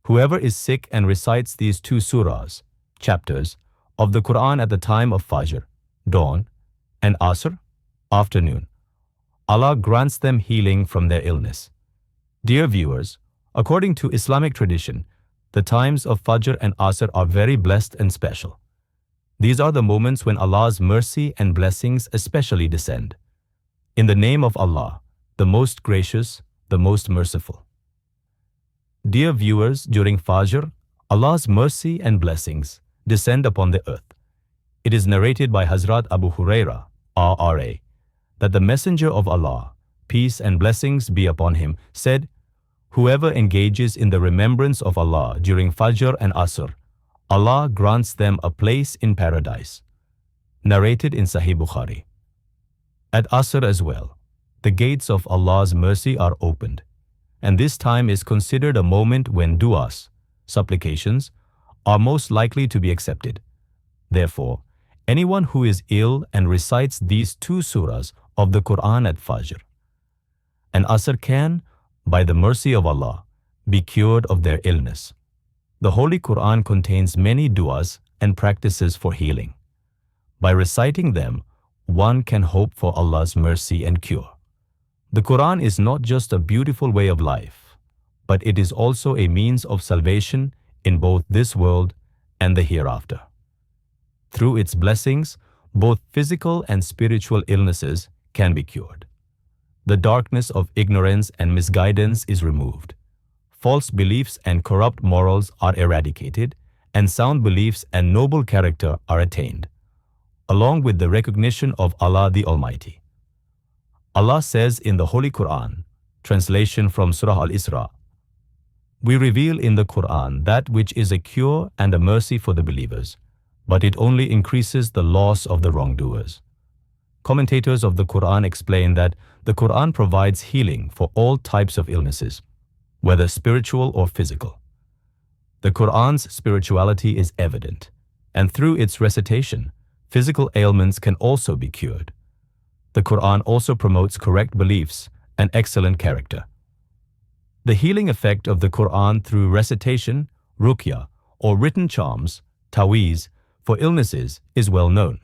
Whoever is sick and recites these two surahs, chapters, of the Qur'an at the time of Fajr, dawn, and Asr, afternoon, Allah grants them healing from their illness. Dear viewers, according to Islamic tradition, the times of Fajr and Asr are very blessed and special. These are the moments when Allah's mercy and blessings especially descend. In the name of Allah, the most gracious, the most merciful. Dear viewers, during Fajr, Allah's mercy and blessings descend upon the earth. It is narrated by Hazrat Abu Huraira, R.A., that the Messenger of Allah, peace and blessings be upon him, said, "Whoever engages in the remembrance of Allah during Fajr and Asr, Allah grants them a place in paradise." Narrated in Sahih Bukhari. At Asr as well, the gates of Allah's mercy are opened, and this time is considered a moment when du'as, supplications, are most likely to be accepted. Therefore, anyone who is ill and recites these two surahs of the Qur'an at Fajr and Asr can, by the mercy of Allah, be cured of their illness. The Holy Qur'an contains many du'as and practices for healing. By reciting them, one can hope for Allah's mercy and cure. The Qur'an is not just a beautiful way of life, but it is also a means of salvation in both this world and the hereafter. Through its blessings, both physical and spiritual illnesses can be cured. The darkness of ignorance and misguidance is removed. False beliefs and corrupt morals are eradicated, and sound beliefs and noble character are attained, along with the recognition of Allah the Almighty. Allah says in the Holy Qur'an, translation from Surah Al-Isra, "We reveal in the Qur'an that which is a cure and a mercy for the believers, but it only increases the loss of the wrongdoers." Commentators of the Qur'an explain that the Qur'an provides healing for all types of illnesses, whether spiritual or physical. The Qur'an's spirituality is evident, and through its recitation, physical ailments can also be cured. The Qur'an also promotes correct beliefs and excellent character. The healing effect of the Qur'an through recitation, ruqya, or written charms, taweez, for illnesses is well known.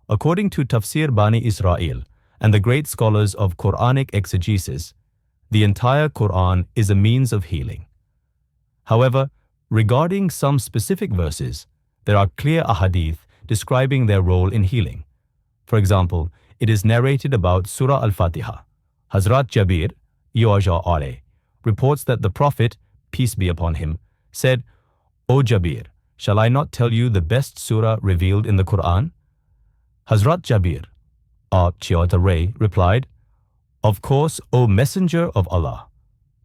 According to Tafsir Bani Israel and the great scholars of Quranic exegesis, the entire Qur'an is a means of healing. However, regarding some specific verses, there are clear ahadith describing their role in healing. For example, it is narrated about Surah Al-Fatiha. Hazrat Jabir, R.A., reports that the Prophet, peace be upon him, said, "O Jabir, shall I not tell you the best surah revealed in the Qur'an?" Hazrat Jabir, R.A., replied, "Of course, O Messenger of Allah."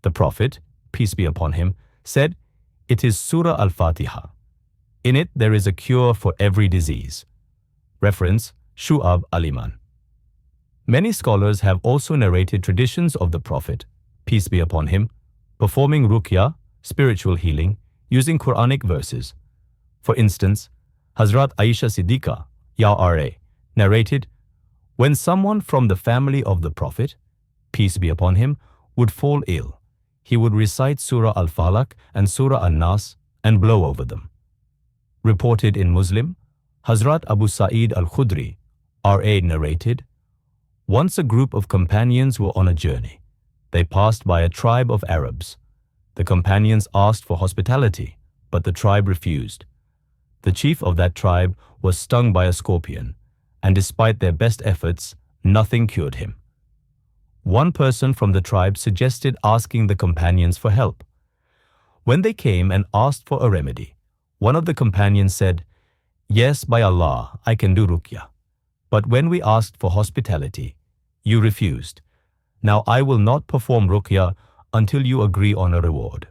The Prophet, peace be upon him, said, "It is Surah Al-Fatiha. In it there is a cure for every disease." Reference, Shu'ab Al-Iman. Many scholars have also narrated traditions of the Prophet, peace be upon him, performing ruqya, spiritual healing, using Quranic verses. For instance, Hazrat Aisha Siddiqa, R.A., narrated, when someone from the family of the Prophet, peace be upon him, would fall ill, he would recite Surah Al-Falaq and Surah An-Nas and blow over them. Reported in Muslim, Hazrat Abu Sa'id Al-Khudri, R.A., narrated, once a group of companions were on a journey. They passed by a tribe of Arabs. The companions asked for hospitality, but the tribe refused. The chief of that tribe was stung by a scorpion, and despite their best efforts, nothing cured him. One person from the tribe suggested asking the companions for help. When they came and asked for a remedy, one of the companions said, "Yes, by Allah, I can do ruqya. But when we asked for hospitality, you refused. Now I will not perform ruqya until you agree on a reward."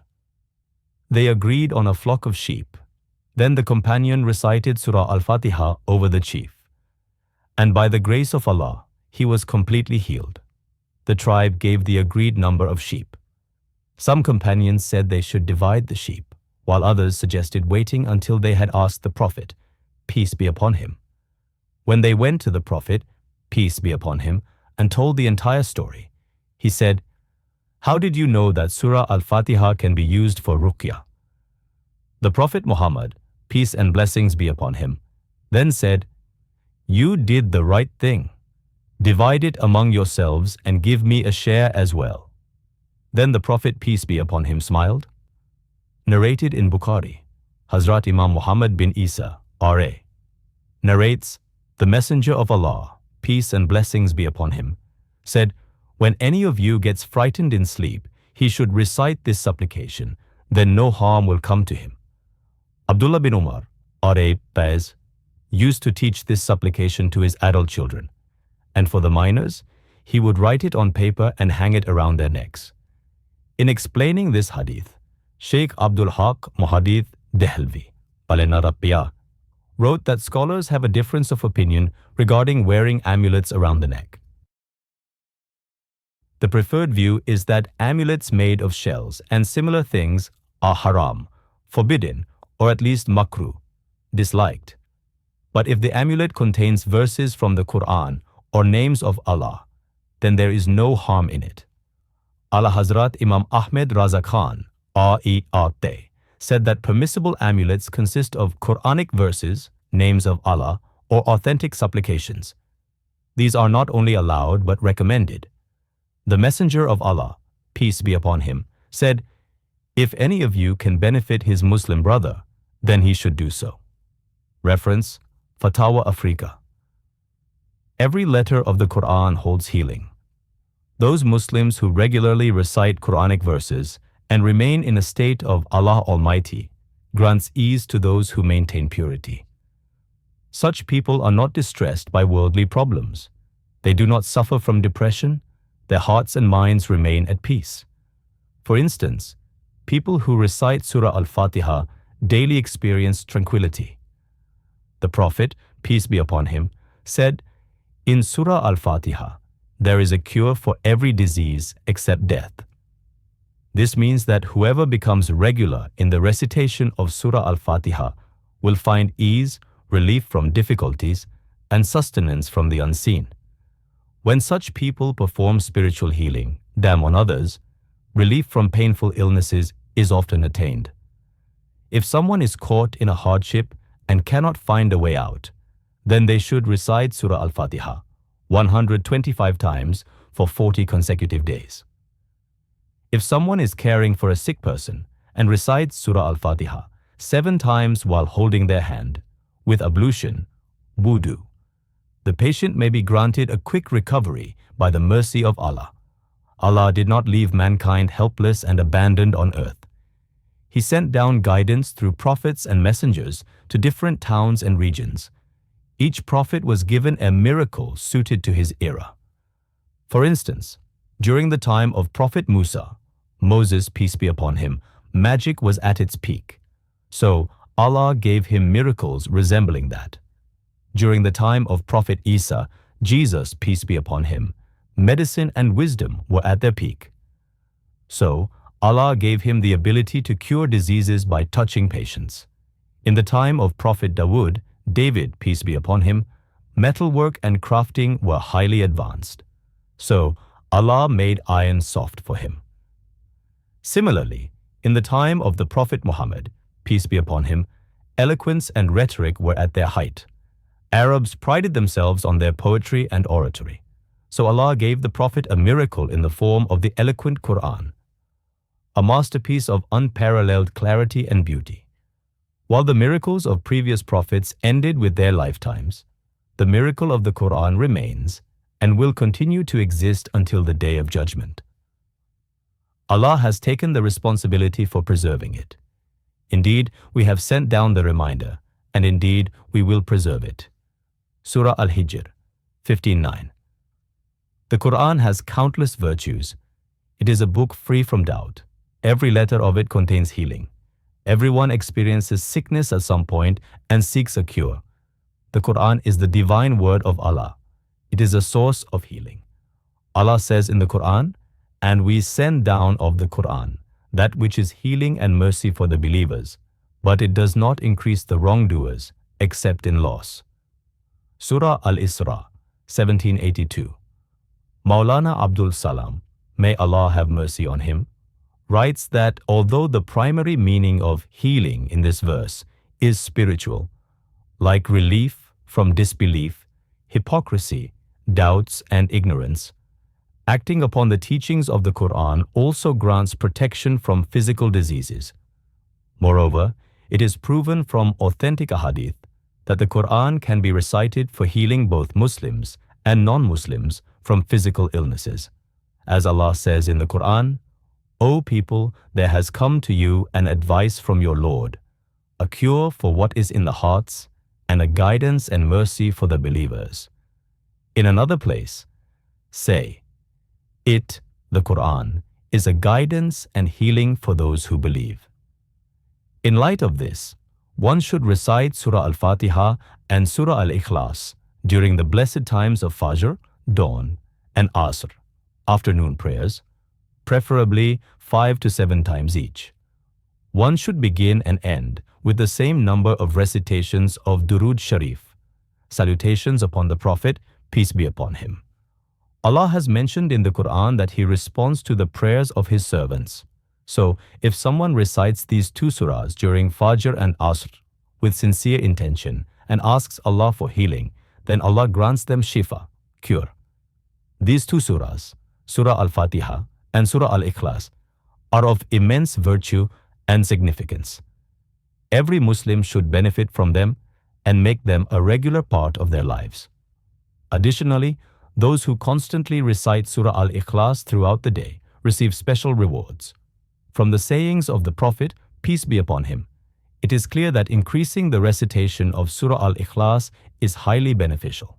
They agreed on a flock of sheep. Then the companion recited Surah Al-Fatiha over the chief. And by the grace of Allah, he was completely healed. The tribe gave the agreed number of sheep. Some companions said they should divide the sheep, while others suggested waiting until they had asked the Prophet, peace be upon him. When they went to the Prophet, peace be upon him, and told the entire story, he said, "How did you know that Surah Al-Fatiha can be used for ruqya?" The Prophet Muhammad, peace and blessings be upon him, then said, "You did the right thing. Divide it among yourselves and give me a share as well." Then the Prophet, peace be upon him, smiled. Narrated in Bukhari, Hazrat Imam Muhammad bin Isa, R.A., narrates, "The Messenger of Allah, peace and blessings be upon him, said, when any of you gets frightened in sleep, he should recite this supplication, then no harm will come to him." Abdullah bin Umar, R.A., Paz, used to teach this supplication to his adult children, and for the minors, he would write it on paper and hang it around their necks. In explaining this hadith, Sheikh Abdul Haq Muhaddith Dehlvi, Palena Rabbiya, wrote that scholars have a difference of opinion regarding wearing amulets around the neck. The preferred view is that amulets made of shells and similar things are haram, forbidden, or at least makruh, disliked. But if the amulet contains verses from the Qur'an or names of Allah, then there is no harm in it. Ala Hazrat Imam Ahmed Raza Khan, R.E.A., said that permissible amulets consist of Quranic verses, names of Allah, or authentic supplications. These are not only allowed but recommended. The Messenger of Allah, peace be upon him, said, "If any of you can benefit his Muslim brother, then he should do so." Reference, Fatawa Africa. Every letter of the Qur'an holds healing. Those Muslims who regularly recite Quranic verses and remain in a state of Allah Almighty grants ease to those who maintain purity. Such people are not distressed by worldly problems. They do not suffer from depression. Their hearts and minds remain at peace. For instance, people who recite Surah Al-Fatiha daily experience tranquility. The Prophet, peace be upon him, said, "In Surah Al-Fatiha, there is a cure for every disease except death." This means that whoever becomes regular in the recitation of Surah Al-Fatiha will find ease, relief from difficulties, and sustenance from the unseen. When such people perform spiritual healing, dam on others, relief from painful illnesses is often attained. If someone is caught in a hardship and cannot find a way out, then they should recite Surah Al-Fatiha 125 times for 40 consecutive days. If someone is caring for a sick person and recites Surah Al-Fatiha 7 times while holding their hand, with ablution, wudu, the patient may be granted a quick recovery by the mercy of Allah. Allah did not leave mankind helpless and abandoned on earth. He sent down guidance through prophets and messengers to different towns and regions. Each prophet was given a miracle suited to his era. For instance, during the time of Prophet Musa, Moses, peace be upon him, magic was at its peak. So Allah gave him miracles resembling that. During the time of Prophet Isa, Jesus, peace be upon him, medicine and wisdom were at their peak. So Allah gave him the ability to cure diseases by touching patients. In the time of Prophet David, peace be upon him, metalwork and crafting were highly advanced. So Allah made iron soft for him. Similarly, in the time of the Prophet Muhammad, peace be upon him, eloquence and rhetoric were at their height. Arabs prided themselves on their poetry and oratory. So Allah gave the Prophet a miracle in the form of the eloquent Qur'an, a masterpiece of unparalleled clarity and beauty. While the miracles of previous prophets ended with their lifetimes, the miracle of the Qur'an remains and will continue to exist until the Day of Judgment. Allah has taken the responsibility for preserving it. Indeed, we have sent down the reminder, and indeed we will preserve it. Surah Al-Hijr 15:9. The Qur'an has countless virtues. It is a book free from doubt. Every letter of it contains healing. Everyone experiences sickness at some point and seeks a cure. The Qur'an is the divine word of Allah. It is a source of healing. Allah says in the Qur'an, "And we send down of the Qur'an that which is healing and mercy for the believers, but it does not increase the wrongdoers except in loss." Surah Al-Isra 1782. Maulana Abdul Salam, may Allah have mercy on him, writes that although the primary meaning of healing in this verse is spiritual, like relief from disbelief, hypocrisy, doubts, and ignorance, acting upon the teachings of the Qur'an also grants protection from physical diseases. Moreover, it is proven from authentic hadith that the Qur'an can be recited for healing both Muslims and non-Muslims from physical illnesses. As Allah says in the Qur'an, "O people, there has come to you an advice from your Lord, a cure for what is in the hearts, and a guidance and mercy for the believers." In another place, say, "It, the Qur'an, is a guidance and healing for those who believe." In light of this, one should recite Surah Al-Fatiha and Surah Al-Ikhlas during the blessed times of Fajr, dawn, and Asr, afternoon prayers, preferably 5 to 7 times each. One should begin and end with the same number of recitations of Durood Sharif, salutations upon the Prophet, peace be upon him. Allah has mentioned in the Qur'an that He responds to the prayers of His servants. So, if someone recites these two surahs during Fajr and Asr with sincere intention and asks Allah for healing, then Allah grants them Shifa, cure. These two surahs, Surah Al-Fatiha and Surah Al-Ikhlas, are of immense virtue and significance. Every Muslim should benefit from them and make them a regular part of their lives. Additionally, those who constantly recite Surah Al-Ikhlas throughout the day receive special rewards. From the sayings of the Prophet, peace be upon him, it is clear that increasing the recitation of Surah Al-Ikhlas is highly beneficial.